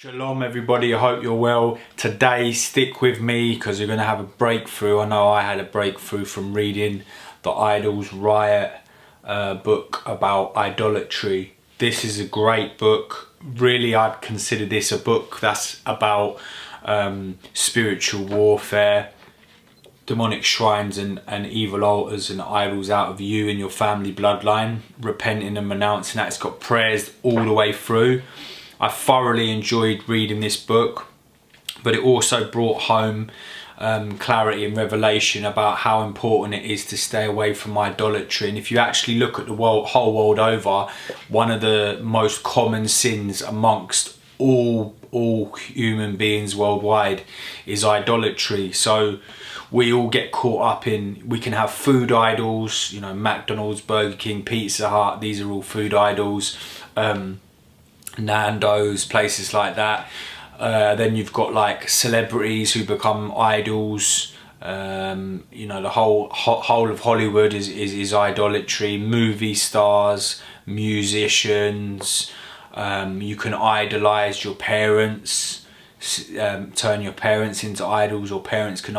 Shalom everybody, I hope you're well. Today stick with me because you're going to have a breakthrough. I know I had a breakthrough from reading the Idols Riot book about idolatry. This is a great book. Really, I'd consider this a book that's about spiritual warfare, demonic shrines and evil altars and idols out of you and your family bloodline, repenting and renouncing that. It's got prayers all the way through. I thoroughly enjoyed reading this book, but it also brought home clarity and revelation about how important it is to stay away from idolatry. And if you actually look at the whole world over, one of the most common sins amongst all human beings worldwide is idolatry. So we all get caught up in, we can have food idols, you know, McDonald's, Burger King, Pizza Hut, these are all food idols. Nando's, places like that. Then you've got like celebrities who become idols. You know, the whole of Hollywood is idolatry. Movie stars, musicians. You can idolize your parents, turn your parents into idols, or parents can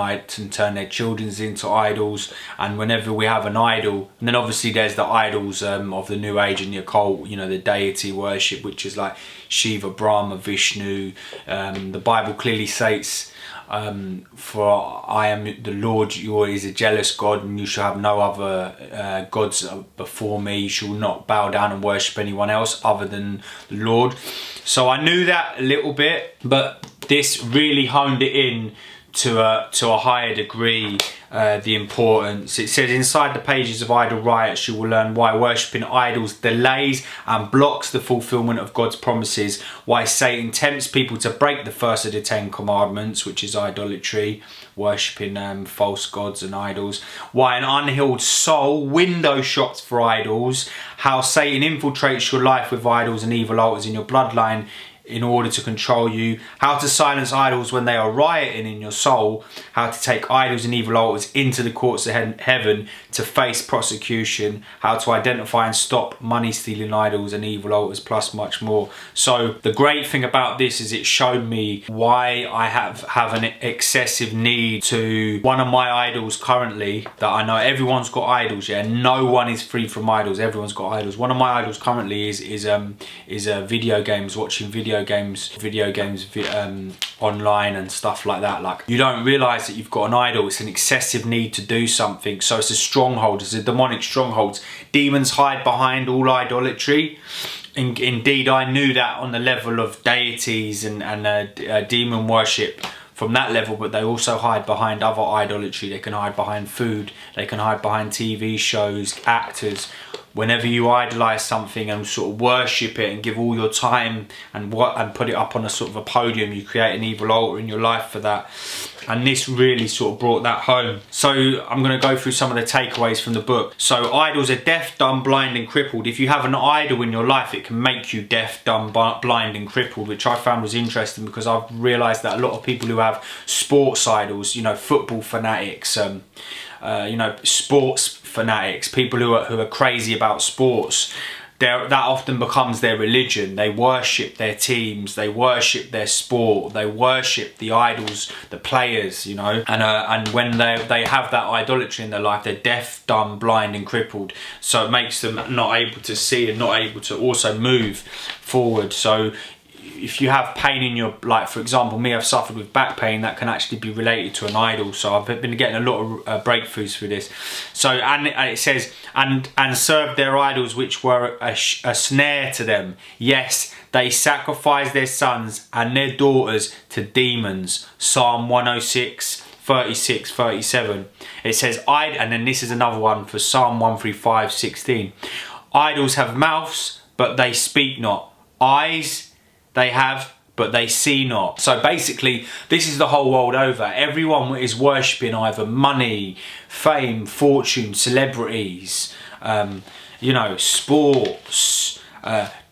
turn their children into idols. And whenever we have an idol, and then obviously there's the idols of the New Age and the occult, you know, the deity worship, which is like Shiva, Brahma, Vishnu. The Bible clearly states, for I am the Lord, your is a jealous God, and you shall have no other gods before me. You shall not bow down and worship anyone else other than the Lord. So I knew that a little bit, but this really honed it in to a higher degree, the importance. It says inside the pages of Idol Riot, you will learn why worshipping idols delays and blocks the fulfillment of God's promises, why Satan tempts people to break the first of the 10 commandments, which is idolatry, worshipping false gods and idols, why an unhealed soul window shops for idols, how Satan infiltrates your life with idols and evil altars in your bloodline in order to control you, how to silence idols when they are rioting in your soul, how to take idols and evil altars into the courts of heaven to face prosecution, how to identify and stop money stealing idols and evil altars, plus much more. So the great thing about this is it showed me why I have an excessive need to, one of my idols currently, that I know everyone's got idols, yeah, no one is free from idols, everyone's got idols. One of my idols currently is video games, watching video games online and stuff like that. Like, you don't realize that you've got an idol. It's an excessive need to do something. So it's a stronghold, it's a demonic stronghold. Demons hide behind all idolatry. Indeed, I knew that on the level of deities and demon worship, from that level, but they also hide behind other idolatry. They can hide behind food, they can hide behind TV shows, actors. Whenever you idolize something and sort of worship it and give all your time and put it up on a sort of a podium, you create an evil altar in your life for that. And this really sort of brought that home. So I'm going to go through some of the takeaways from the book. So idols are deaf, dumb, blind and crippled. If you have an idol in your life, it can make you deaf, dumb, blind and crippled, which I found was interesting because I've realized that a lot of people who have sports idols, you know, football fanatics, you know, sports fanatics, people who are crazy about sports, that often becomes their religion. They worship their teams, they worship their sport, they worship the idols, the players, you know, and when they have that idolatry in their life, they're deaf, dumb, blind and crippled. So it makes them not able to see and not able to also move forward. So if you have pain in your, like for example me, I've suffered with back pain, that can actually be related to an idol. So I've been getting a lot of breakthroughs through this. So and it says and served their idols which were a snare to them. Yes, they sacrificed their sons and their daughters to demons. Psalm 106 36 37. It says and then this is another one for Psalm 135 16. Idols have mouths but they speak not, eyes they have, but they see not. So basically, this is the whole world over. Everyone is worshipping either money, fame, fortune, celebrities, you know, sports,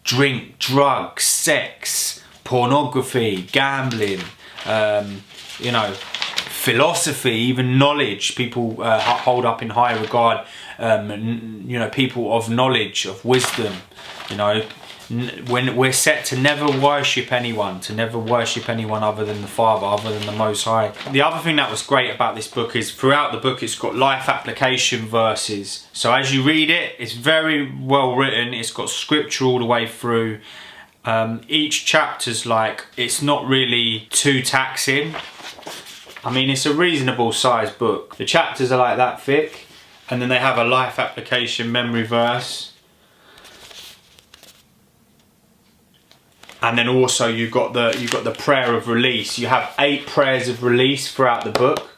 drink, drugs, sex, pornography, gambling, you know, philosophy, even knowledge. People hold up in high regard, you know, people of knowledge, of wisdom, you know. when we're set to never worship anyone, other than the Father, other than the Most High. The other thing that was great about this book is throughout the book it's got life application verses. So as you read it, it's very well written. It's got scripture all the way through. Each chapter's like, it's not really too taxing. I mean, it's a reasonable sized book. The chapters are like that thick, and then they have a life application memory verse. And then also you've got the prayer of release. You have 8 prayers of release throughout the book.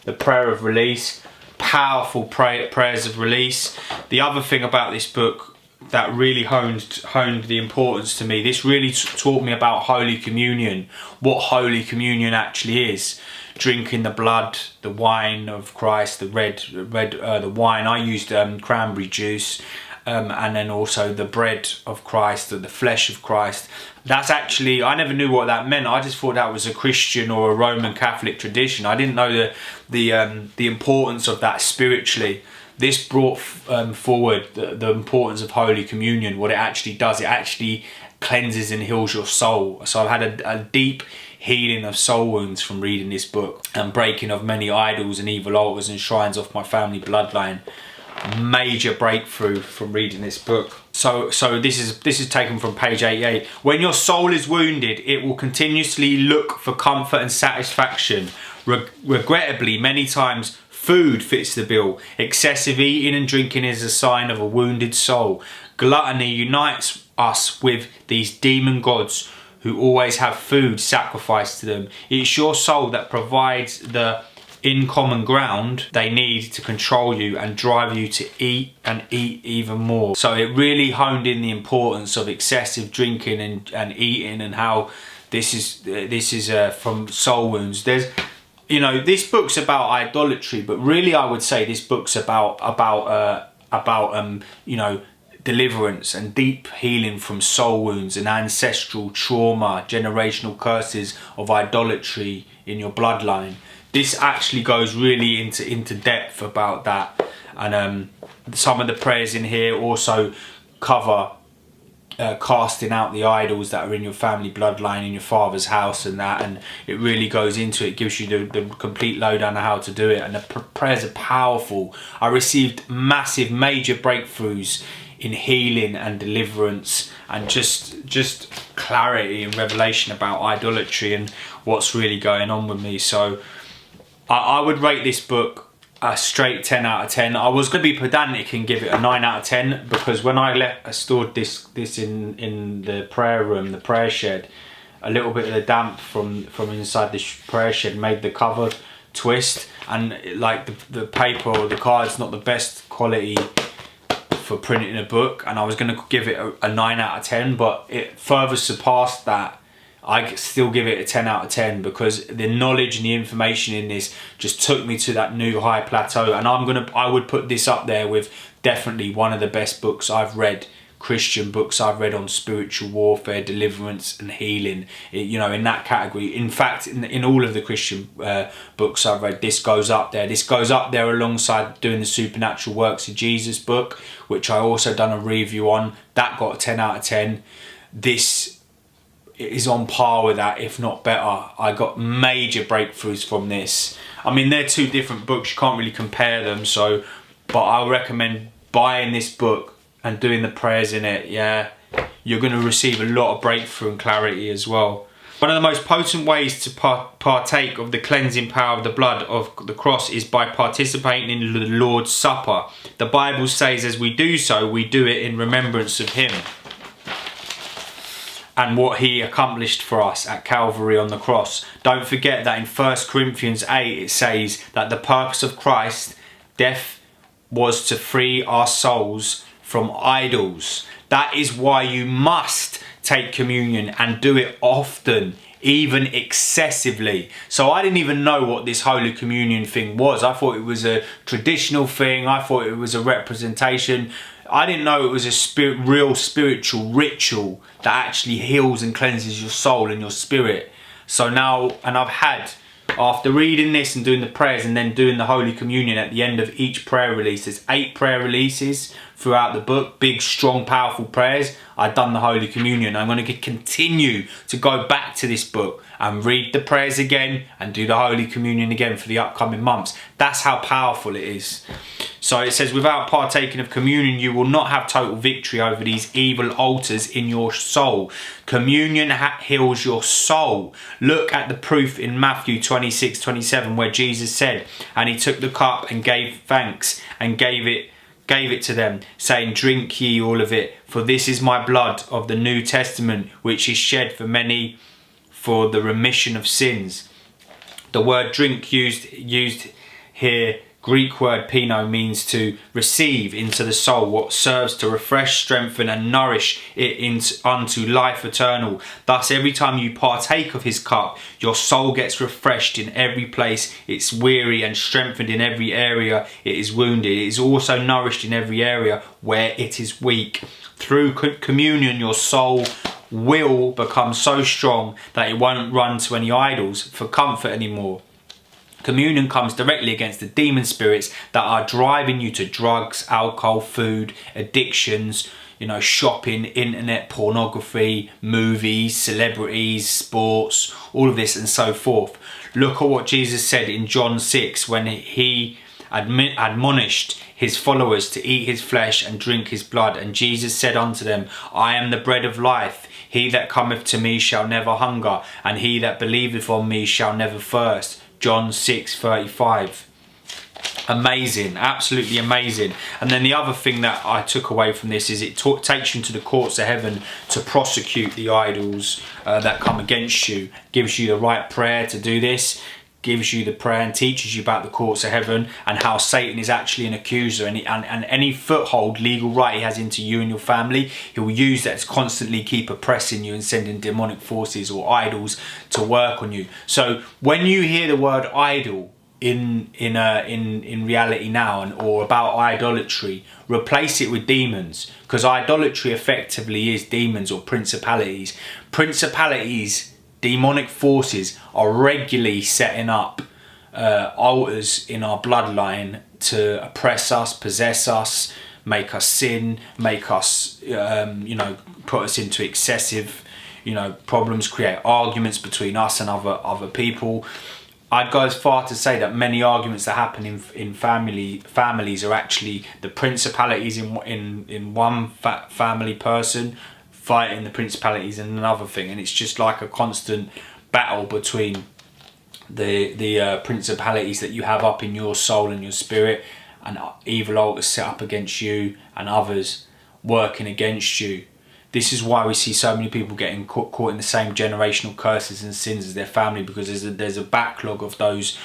The prayer of release, powerful prayers of release. The other thing about this book that really honed the importance to me, this really taught me about Holy Communion, what Holy Communion actually is. Drinking the blood, the wine of Christ, the wine. I used cranberry juice. And then also the bread of Christ, the flesh of Christ. That's actually, I never knew what that meant. I just thought that was a Christian or a Roman Catholic tradition. I didn't know the importance of that spiritually. This brought forward the importance of Holy Communion, what it actually does. It actually cleanses and heals your soul. So I've had a deep healing of soul wounds from reading this book, and breaking of many idols and evil altars and shrines off my family bloodline. Major breakthrough from reading this book. So this is taken from page 88. When your soul is wounded, it will continuously look for comfort and satisfaction. Regrettably, many times food fits the bill. Excessive eating and drinking is a sign of a wounded soul. Gluttony unites us with these demon gods who always have food sacrificed to them. It's your soul that provides the in common ground they need to control you and drive you to eat and eat even more. So it really honed in the importance of excessive drinking and eating, and how this is from soul wounds. There's, you know, this book's about idolatry, but really I would say this book's about you know, deliverance and deep healing from soul wounds and ancestral trauma, generational curses of idolatry in your bloodline. This actually goes really into depth about that, and some of the prayers in here also cover casting out the idols that are in your family bloodline, in your father's house, and that, and it really goes into it, gives you the complete lowdown on how to do it, and the prayers are powerful. I received major breakthroughs in healing and deliverance, and just clarity and revelation about idolatry and what's really going on with me. So I would rate this book a straight 10 out of 10. I was going to be pedantic and give it a 9 out of 10, because when I stored this in the prayer room, the prayer shed, a little bit of the damp from inside the prayer shed made the cover twist, and like the paper or the card's not the best quality for printing a book, and I was going to give it a 9 out of 10, but it further surpassed that. I still give it a 10 out of 10, because the knowledge and the information in this just took me to that new high plateau, and I would put this up there with definitely one of the best books I've read, Christian books I've read on spiritual warfare, deliverance and healing, you know, in that category. In fact, in all of the Christian books I've read, this goes up there. This goes up there alongside doing the Supernatural Works of Jesus book, which I also done a review on. That got a 10 out of 10. This is on par with that, if not better. I got major breakthroughs from this. I mean, they're two different books, you can't really compare them, so, but I recommend buying this book and doing the prayers in it. Yeah, you're going to receive a lot of breakthrough and clarity as well. One of the most potent ways to partake of the cleansing power of the blood of the cross is by participating in the Lord's Supper. The Bible says as we do so, we do it in remembrance of Him and what He accomplished for us at Calvary on the cross. Don't forget that in 1 Corinthians 8 it says that the purpose of Christ's death was to free our souls from idols. That is why you must take communion and do it often, even excessively. So I didn't even know what this Holy Communion thing was. I thought it was a traditional thing. I thought it was a representation. I didn't know it was a real spiritual ritual that actually heals and cleanses your soul and your spirit. So now, and I've had, after reading this and doing the prayers and then doing the Holy Communion at the end of each prayer release, there's 8 prayer releases throughout the book, big, strong, powerful prayers. I've done the Holy Communion. I'm going to continue to go back to this book and read the prayers again and do the Holy Communion again for the upcoming months. That's how powerful it is. So it says, without partaking of communion, you will not have total victory over these evil altars in your soul. Communion heals your soul. Look at the proof in Matthew 26:27, where Jesus said, and he took the cup and gave thanks and gave it to them, saying, drink ye all of it, for this is my blood of the New Testament, which is shed for many for the remission of sins. The word drink used here, Greek word pino, means to receive into the soul, what serves to refresh, strengthen and nourish it unto life eternal. Thus, every time you partake of his cup, your soul gets refreshed in every place it's weary, and strengthened in every area it is wounded. It is also nourished in every area where it is weak. Through communion, your soul will become so strong that it won't run to any idols for comfort anymore. Communion comes directly against the demon spirits that are driving you to drugs, alcohol, food, addictions, shopping, internet, pornography, movies, celebrities, sports, all of this and so forth. Look at what Jesus said in John 6 when he admonished his followers to eat his flesh and drink his blood. And Jesus said unto them, I am the bread of life. He that cometh to me shall never hunger, and he that believeth on me shall never thirst. John 6:35. Amazing, absolutely amazing. And then the other thing that I took away from this is it takes you into the courts of heaven to prosecute the idols that come against you. Gives you the right prayer to do this. Gives you the prayer and teaches you about the courts of heaven and how Satan is actually an accuser, and any foothold, legal right he has into you and your family, he'll use that to constantly keep oppressing you and sending demonic forces or idols to work on you. So when you hear the word idol in reality now, or about idolatry, replace it with demons, because idolatry effectively is demons or principalities. Demonic forces are regularly setting up altars in our bloodline to oppress us, possess us, make us sin, make us, put us into excessive, problems, create arguments between us and other people. I'd go as far to say that many arguments that happen in families are actually the principalities in one family person fighting the principalities in another thing, and it's just like a constant battle between the principalities that you have up in your soul and your spirit, and evil altars set up against you and others working against you. This is why we see so many people getting caught in the same generational curses and sins as their family, because there's a backlog of those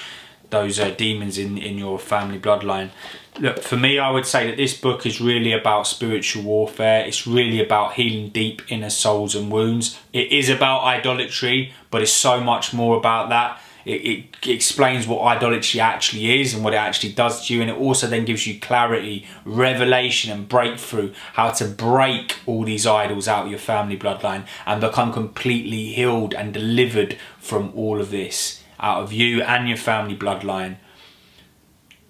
demons in your family bloodline. Look, for me, I would say that this book is really about spiritual warfare. It's really about healing deep inner souls and wounds. It is about idolatry, but it's so much more about that. It explains what idolatry actually is and what it actually does to you, and it also then gives you clarity, revelation and breakthrough, how to break all these idols out of your family bloodline and become completely healed and delivered from all of this out of you and your family bloodline.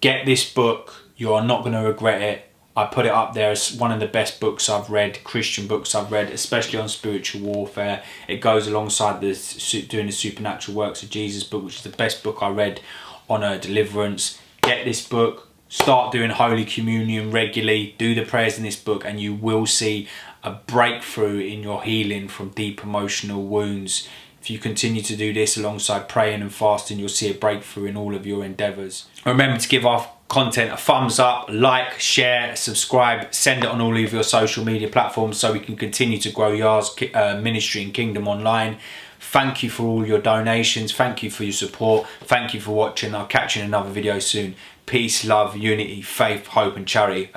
Get this book. You are not going to regret it. I put it up there as one of the best books I've read, Christian books I've read, especially on spiritual warfare. It goes alongside doing the supernatural works of Jesus book, which is the best book I read on Deliverance. Get this book. Start doing Holy Communion regularly. Do the prayers in this book, and you will see a breakthrough in your healing from deep emotional wounds. If you continue to do this alongside praying and fasting, you'll see a breakthrough in all of your endeavours. Remember to give our content a thumbs up, like, share, subscribe, send it on all of your social media platforms so we can continue to grow Yar's ministry and kingdom online. Thank you for all your donations. Thank you for your support. Thank you for watching. I'll catch you in another video soon. Peace, love, unity, faith, hope and charity.